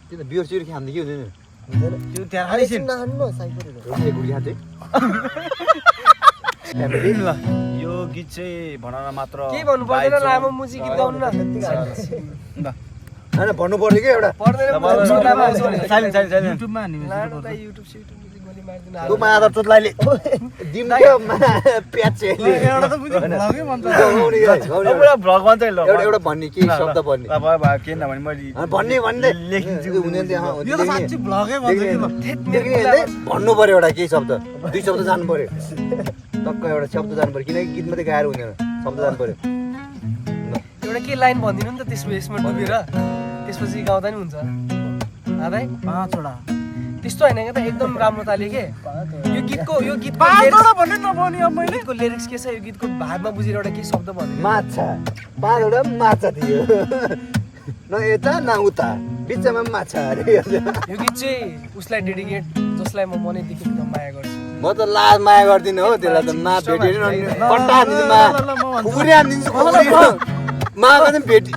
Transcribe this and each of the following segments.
त्यो त beer share खाँदै के हुँदैन त्यो त्यहाँ खाली छिन् यो गीत चाहिँ भन न मात्र के भन्नु पर्दैन लामो मुजी गीत गाउनु न हैन भन्नु पर्यो के एउटा पर्दैन युट्युबमा हान्ने युट्युब गोली मार्दिन त्यो माया चोतलाले दिमको प्याचले एउटा त बुझ्यो भ्लगै भन्छ एउटा पुरा भ्लग भन्छ ल एउटा भन्ने के शब्द भन्ने अब के नभने मैले भन्ने भन्दै लेखिन्छु हुँदैन यो त साच्चै भ्लगै भन्छ भन्नु पर्यो एउटा केही शब्द दुई शब्द जानु पर्यो टक्क एउटा शब्द जानु पर्यो किनकि गीत मात्रै गाएर हुँदैन शब्द जानु पर्यो एउटा के लाइन भनिदिनु नि त त्यसमा यसमा डुबेर त्यसपछि गाउँदा नि हुन्छ दाइ 5 वटा त्यस्तो हैन के त एकदम राम्रो ताले के यो गीतको 5 वटा भन्ने नभनी अब मैले गीतको लिरिक्स के छ यो गीतको भागमा बुझेर एउटा के शब्द भन्दिनु माछा पाँचवटा माछा थियो न यता न उता बिचमा माछा अरे यो गीत चाहिँ उसलाई डेडिकेट जसलाई म मनैदेखि एकदम माया गर्छु म त लाज माया गर्दिनँ हो त्यसलाई त मा भेटेन पट्टा हानिदिन्छु मा खुकुरी हानिदिन्छु खुकुरी माको चाहिँ भेटी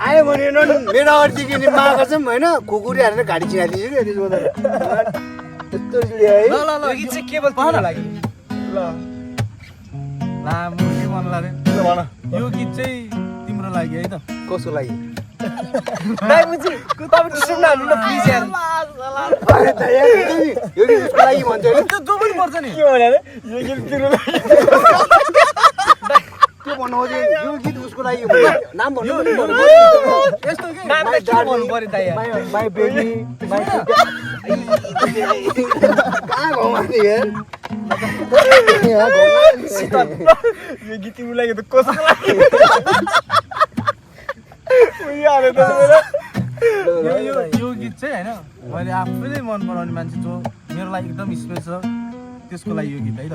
आयो भने मेरो अगाडिदेखि नि माको चाहिँ होइन खुकुरी हालेर घाँटी चिनाइदिन्छु कि त्यसको त त्यस्तो जुडी है यो गीत चाहिँ केवल तिम्रो लागि लामो के मन लाग्यो भन यो गीत चाहिँ तिम्रो लागि है त कसको लागि दाइ मुजी तपाईँ डिस्टर्ब नहाल्नु न प्लिज यार यो गीत उसको लागि भन्छ होइन त्यो जो पनि पर्छ नि के भने यो गीत तिम्रो लागि के भन्नु हो यो गीत उसको लागि नाम भन्नु यस्तो के नाम त के भन्नु पर्यो दाइ यार माई बेबी माई कहाँ घुमाउने यार यो गीत तिम्रो लागि त कसको लागि यो गीत चाहिँ होइन मैले आफैले मन पराउने मान्छे जो मेरो लागि एकदम स्पेस छ त्यसको लागि यो गीत है त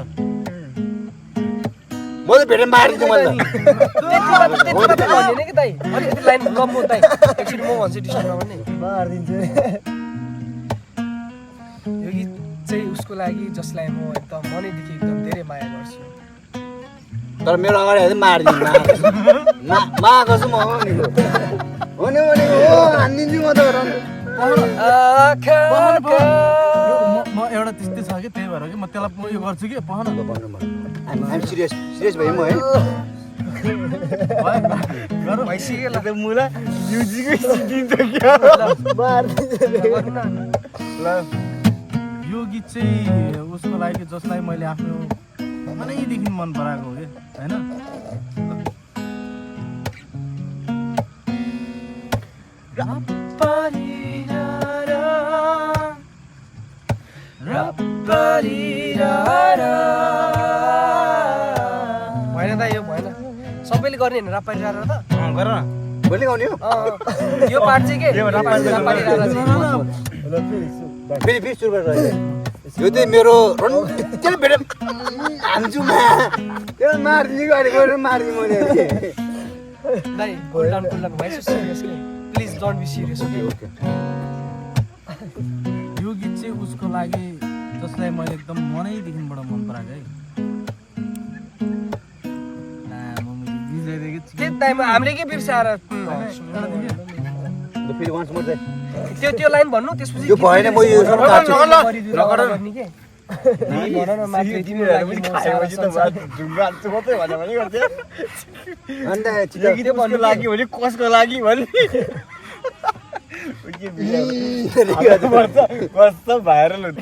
म त भेटेर मारिदिन्छु मैले त्यति मात्रै भन्दैन कि दाइ अलिकति लाइन कम हो दाइ एकचोटि म भन्छु डिस्टर्ब नगर्ने मारिदिन्छु यो गीत चाहिँ उसको लागि जसलाई म एकदम मनैदेखि एकदम धेरै माया गर्छु तर मेरो अगाडि आएर मारिदिन्छु माएको छु म हो नि भने हो हानिदिन्छु म त म एउटा त्यस्तै छ कि त्यही भएर कि म त्यसलाई म यो गर्छु कि पहन आइम सिरियस भयो म है भइसक्यो ल मुला म्युजिकै सिकिन्छ क्या ल यो गीत चाहिँ उसको लागि जसलाई मैले आफ्नो मनैदेखि मन पराएको हो कि होइन भएन दाइ यो भएन सबैले गर्ने होइन राप्पारी रारा त गर न भोलि गाउने हो यो पार्ट चाहिँ के राप्पारी रारा फेरि सुरु गरेर यो चाहिँ मेरो त्यसले भेटे हान्छु मा त्यो मारिदिनु गाडी गएर मारिदिनु मैले दाइ कुल डाउन भइसक्यो serious please don't be serious okay यो गीत चाहिँ उसको लागि जसलाई मैले एकदम मनैदेखिबाट मन पराएको है त्यही टाइममा हामीले के बिर्साएर फेरि वान्स मोर त्यो लाइन भन्नु त्यसपछि यो भएन म यो काट्छु गर्ने के भन न मात्रै तिम्रो लागि म सारा संसार ढुङ्गान्छु मात्रै भने पनि गर्थ्यो अन्त त्यो भन्नु लागि भने कसको लागि भने कस्तो भाइरल हुन्छ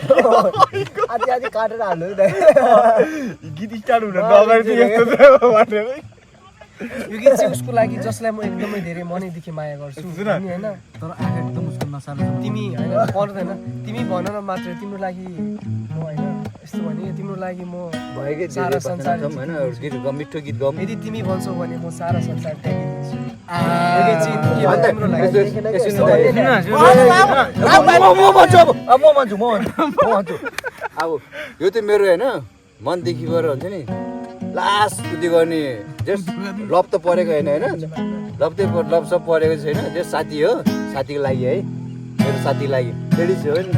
आदि काटेर हाल्नु गीत स्टार्ट हुन नगर्ने यस्तो भनेर यो गीत चाहिँ उसको लागि जसलाई म एकदमै धेरै मनैदेखि माया गर्छु हैन तर आँखा एकदम उसको नसाले तिमी हैन पर्दैन तिमी भन न मात्र तिम्रो लागि म हैन यस्तो भने तिम्रो लागि म भएकै सारा संसार हैन गीत गाउँ मिठो गीत गाउँ यदि तिमी भन्छौ भने म सारा संसार त्यागिदिन्छु यो गीत चाहिँ के हो तिम्रो लागि म भन्छु अब यो चाहिँ मेरो हैन मनदेखि गएर हुन्छ नि लास्ट उति गर्ने जस्ट लभ त परेको होइन होइन लभ सब परेको छैन जस्ट साथी हो साथीको लागि है मेरो साथीको लागि लेडिज हो नि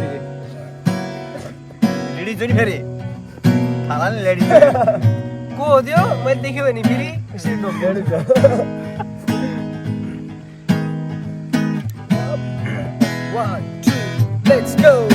लेडिज हो नि फेरि थाहा नि लेडिज को हो त्यो मैले देख्यो भने फेरि यसरी 1 2 let's go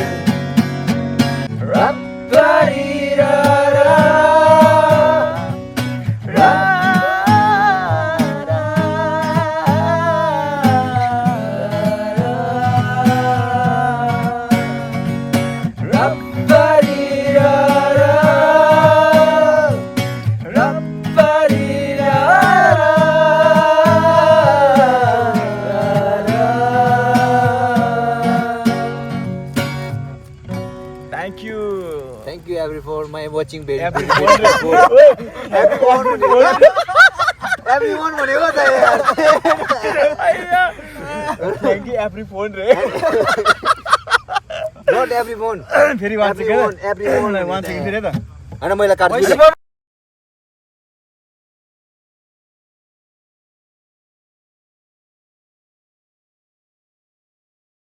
Thank you every for my watching very Everyone everyone भनेको त यार थ्याङ्क यू एभ्री फोन रे not everyone फेरि वान everyone सेकेन्ड फेरि त हैन मैले काट्छु